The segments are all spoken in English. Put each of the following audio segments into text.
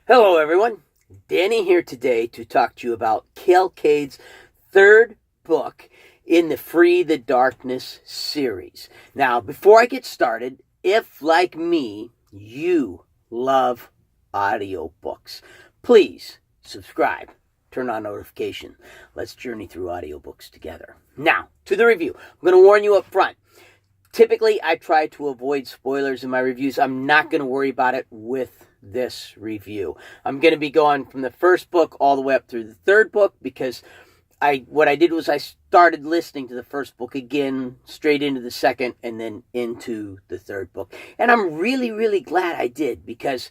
Hello everyone, Danny here today to talk to you about Kade's third book in the Free the Darkness series. Now, before I get started, if like me, you love audiobooks, please subscribe, turn on notification. Let's journey through audiobooks together. Now, to the review. I'm going to warn you up front. Typically, I try to avoid spoilers in my reviews. I'm not going to worry about it with this review. I'm going to be going from the first book all the way up through the third book because what I did was I started listening to the first book again, straight into the second, and then into the third book. And I'm really, really glad I did because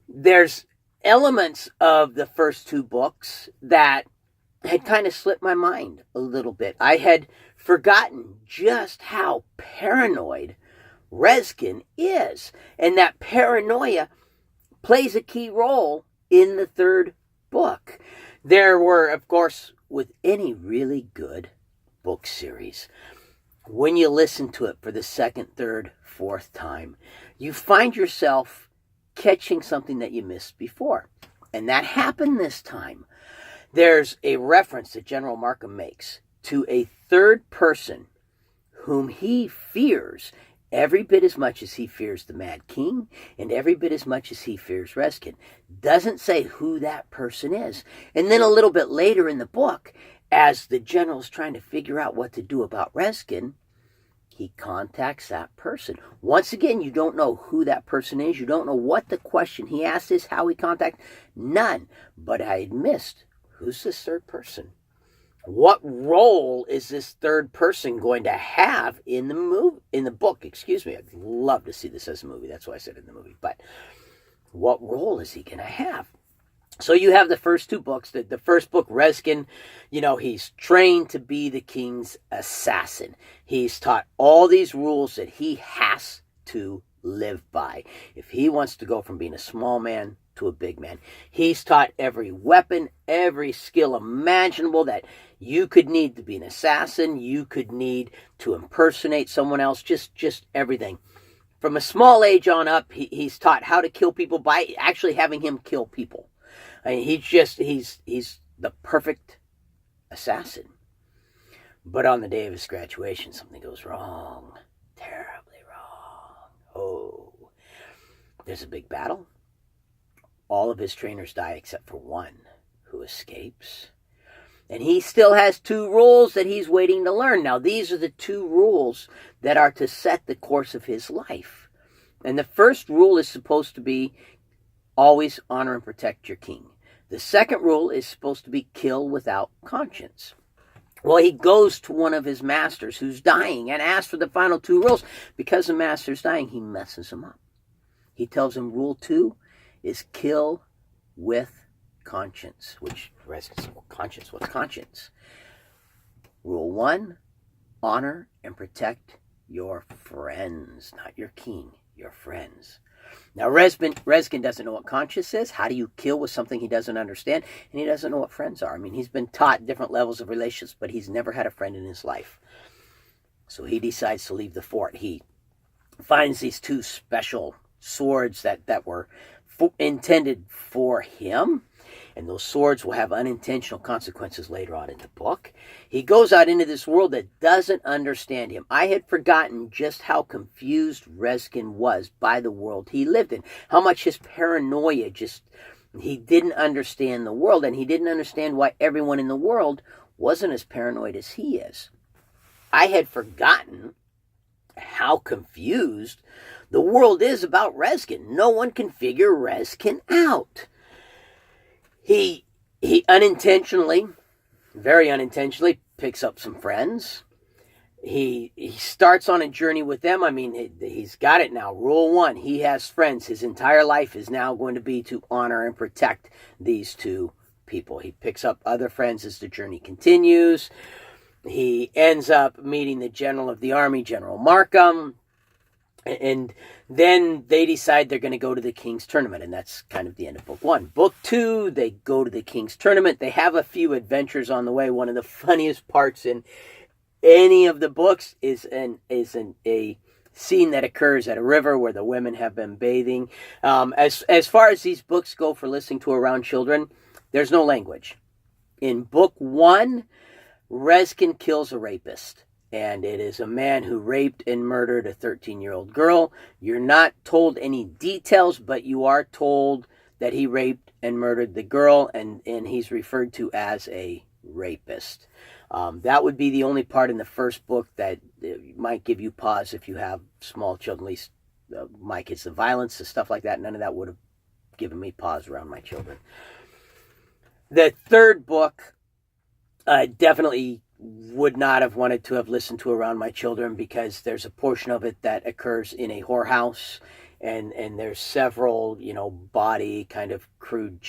there's elements of the first two books that had kind of slipped my mind a little bit. I had forgotten just how paranoid Reskin is, and that paranoia plays a key role in the third book. There were, of course, with any really good book series, when you listen to it for the second, third, fourth time, you find yourself catching something that you missed before. And that happened this time. There's a reference that General Markham makes to a third person whom he fears every bit as much as he fears the Mad King and every bit as much as he fears Reskin. Doesn't say who that person is. And then a little bit later in the book, as the general's trying to figure out what to do about Reskin, he contacts that person. Once again, you don't know who that person is. You don't know what the question he asked is, how he contacted. None. But I had missed. Who's this third person? What role is this third person going to have in the book? Excuse me. I'd love to see this as a movie. That's why I said in the movie. But what role is he going to have? So you have the first two books. The first book, Reskin, he's trained to be the king's assassin. He's taught all these rules that he has to live by if he wants to go from being a small man to a big man. He's taught every weapon, every skill imaginable that you could need to be an assassin, you could need to impersonate someone else, just everything. From a small age on up, he's taught how to kill people by actually having him kill people. I mean, he's the perfect assassin. But on the day of his graduation, something goes wrong. Terribly wrong. Oh. There's a big battle. All of his trainers die except for one who escapes. And he still has two rules that he's waiting to learn. Now, these are the two rules that are to set the course of his life. And the first rule is supposed to be always honor and protect your king. The second rule is supposed to be kill without conscience. Well, he goes to one of his masters who's dying and asks for the final two rules. Because the master's dying, he messes him up. He tells him rule 2 is kill with conscience, which conscience, what's conscience? Rule 1, honor and protect your friends, not your king, your friends. Now, Reskin doesn't know what conscience is. How do you kill with something he doesn't understand? And he doesn't know what friends are. I mean, he's been taught different levels of relationships, but he's never had a friend in his life. So he decides to leave the fort. He finds these two special swords that were intended for him, and those swords will have unintentional consequences later on in the book. He goes out into this world that doesn't understand him. I had forgotten just how confused Reskin was by the world he lived in, how much his paranoia he didn't understand the world, and he didn't understand why everyone in the world wasn't as paranoid as he is. I had forgotten how confused the world is about Reskin. No one can figure Reskin out. He unintentionally, very unintentionally, picks up some friends. He starts on a journey with them. I mean, he's got it now. Rule 1, he has friends. His entire life is now going to be to honor and protect these two people. He picks up other friends as the journey continues. He ends up meeting the general of the army, General Markham. And then they decide they're going to go to the King's Tournament, and that's kind of the end of Book 1. Book 2, they go to the King's Tournament. They have a few adventures on the way. One of the funniest parts in any of the books is a scene that occurs at a river where the women have been bathing. As far as these books go for listening to around children, there's no language. In book 1, Rezkin kills a rapist, and it is a man who raped and murdered a 13-year-old girl. You're not told any details, but you are told that he raped and murdered the girl, and he's referred to as a rapist. That would be the only part in the first book that might give you pause if you have small children. At least my kids, the violence, the stuff like that, none of that would have given me pause around my children. The third book, definitely would not have wanted to have listened to around my children, because there's a portion of it that occurs in a whorehouse, and there's several, body kind of crude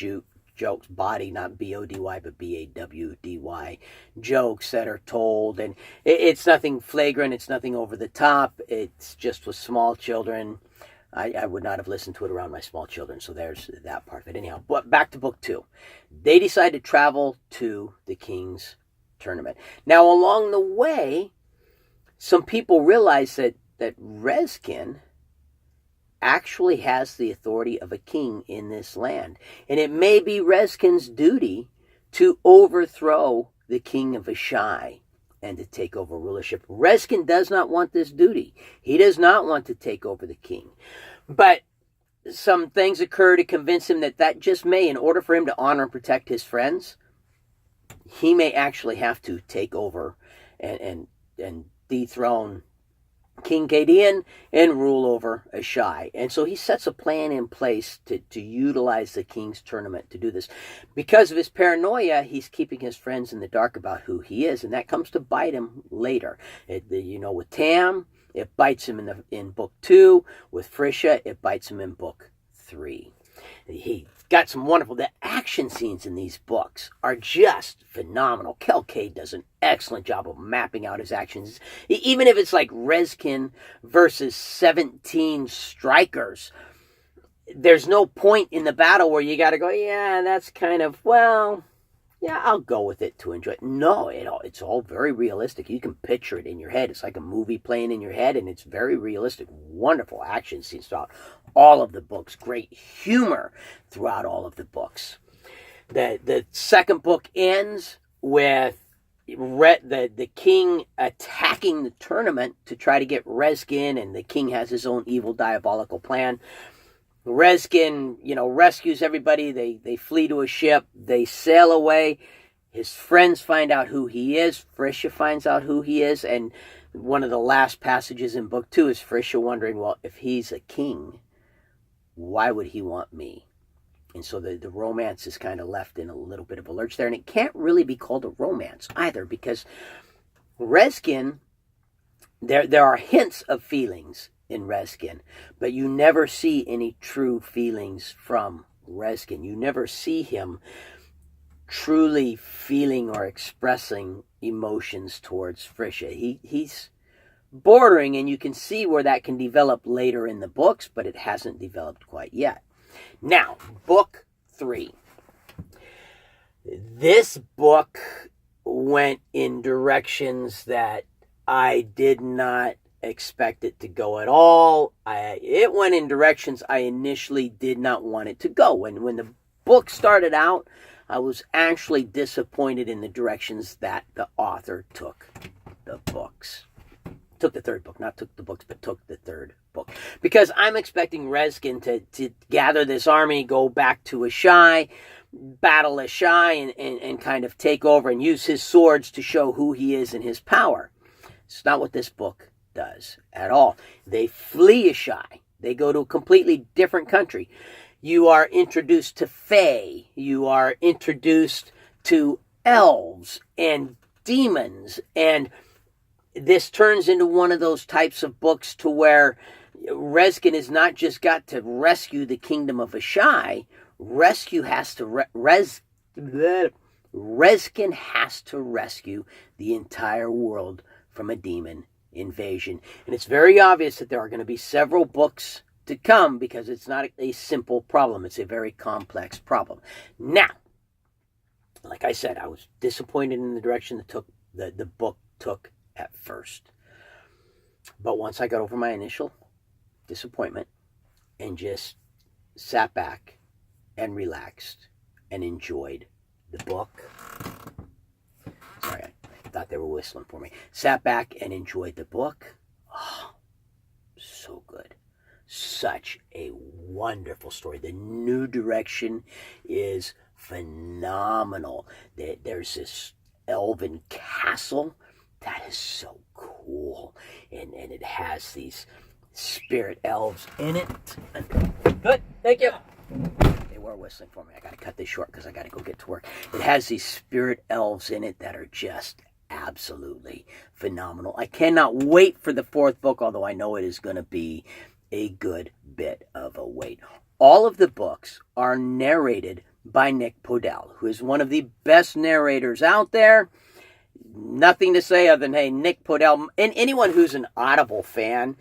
jokes, body, not B-O-D-Y, but B-A-W-D-Y, jokes that are told, and it's nothing flagrant, it's nothing over the top, it's just with small children. I would not have listened to it around my small children, so there's that part of it. Anyhow, but back to book 2. They decide to travel to the king's tournament. Now, along the way, some people realize that Rezkin actually has the authority of a king in this land. And it may be Rezkin's duty to overthrow the king of Ashai and to take over rulership. Rezkin does not want this duty. He does not want to take over the king. But some things occur to convince him that just may, in order for him to honor and protect his friends, he may actually have to take over and dethrone King Kade and rule over Ashai. And so he sets a plan in place to utilize the king's tournament to do this. Because of his paranoia, he's keeping his friends in the dark about who he is, and that comes to bite him later. With Tam, it bites him in book 2. With Frisha, it bites him in book 3. He got some wonderful, the action scenes in these books are just phenomenal. Kade does an excellent job of mapping out his actions. Even if it's like Rezkin versus 17 strikers, there's no point in the battle where you got to go, yeah, that's kind of, yeah, I'll go with it to enjoy it. No, it's all very realistic. You can picture it in your head. It's like a movie playing in your head, and it's very realistic. Wonderful action scenes throughout all of the books. Great humor throughout all of the books. The second book ends with the king attacking the tournament to try to get Rezkin, and the king has his own evil, diabolical plan. Rezkin, rescues everybody. They flee to a ship. They sail away. His friends find out who he is. Frisha finds out who he is. And one of the last passages in book 2 is Frisha wondering, well, if he's a king, why would he want me? And so the romance is kind of left in a little bit of a lurch there. And it can't really be called a romance either, because Rezkin, there are hints of feelings in Rezkin, but you never see any true feelings from Rezkin. You never see him truly feeling or expressing emotions towards Frisha. He's bordering, and you can see where that can develop later in the books, but it hasn't developed quite yet. Now, book 3. This book went in directions that I did not expect it to go at all. It went in directions I initially did not want it to go. When the book started out, I was actually disappointed in the directions that the author took the books. Took the third book, not took the books, but took the third book. Because I'm expecting Rezkin to gather this army, go back to Ashai, battle Ashai, and kind of take over and use his swords to show who he is and his power. It's not what this book does at all. They flee Ashai. They go to a completely different country. You are introduced to Fae. You are introduced to elves and demons. And this turns into one of those types of books to where Rezkin has not just got to rescue the kingdom of Ashai. Rezkin has to rescue the entire world from a demon invasion. And it's very obvious that there are going to be several books to come, because it's not a simple problem. It's a very complex problem. Now, like I said, I was disappointed in the direction that the book took at first. But once I got over my initial disappointment and just sat back and relaxed and enjoyed the book. Sorry, I thought they were whistling for me. Sat back and enjoyed the book. Oh, so good. Such a wonderful story. The new direction is phenomenal. There's this elven castle that is so cool. And it has these spirit elves in it. Good, thank you. They were whistling for me. I got to cut this short because I got to go get to work. It has these spirit elves in it that are just absolutely phenomenal. I cannot wait for the fourth book, although I know it is going to be a good bit of a wait. All of the books are narrated by Nick Podehl, who is one of the best narrators out there. Nothing to say other than, hey, Nick Podehl, and anyone who's an Audible fan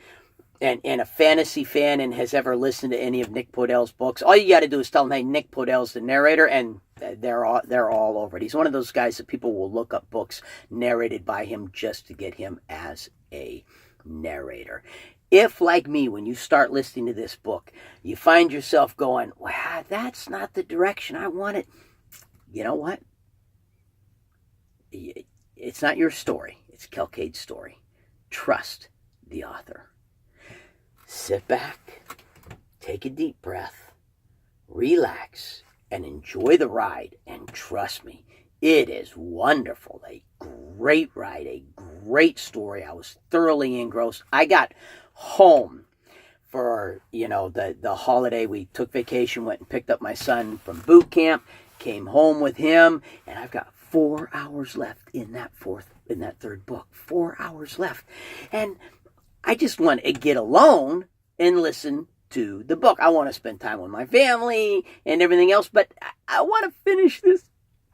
and a fantasy fan and has ever listened to any of Nick Podehl's books, all you got to do is tell them, hey, Nick Podehl's the narrator, and they're all over it. He's one of those guys that people will look up books narrated by him just to get him as a narrator. If, like me, when you start listening to this book, you find yourself going, wow, that's not the direction I wanted, you know what? It's not your story. It's Kade's story. Trust the author. Sit back, take a deep breath, relax, and enjoy the ride. And trust me, it is wonderful. A great ride, a great story. I was thoroughly engrossed. I got home for, the holiday. We took vacation, went and picked up my son from boot camp, came home with him, and I've got 4 hours left in that third book. 4 hours left. And I just want to get alone and listen to the book. I want to spend time with my family and everything else, but I want to finish this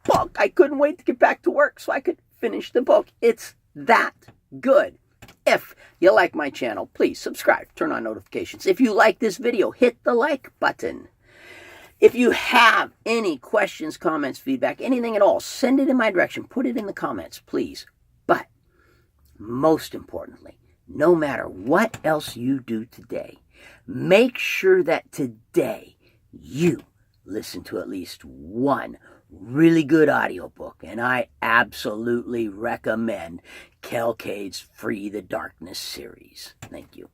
book. I couldn't wait to get back to work so I could finish the book. It's that good. If you like my channel, please subscribe, turn on notifications. If you like this video, hit the like button. If you have any questions, comments, feedback, anything at all, send it in my direction. Put it in the comments, please. But most importantly, no matter what else you do today, make sure that today you listen to at least one really good audiobook. And I absolutely recommend Kade's Free the Darkness series. Thank you.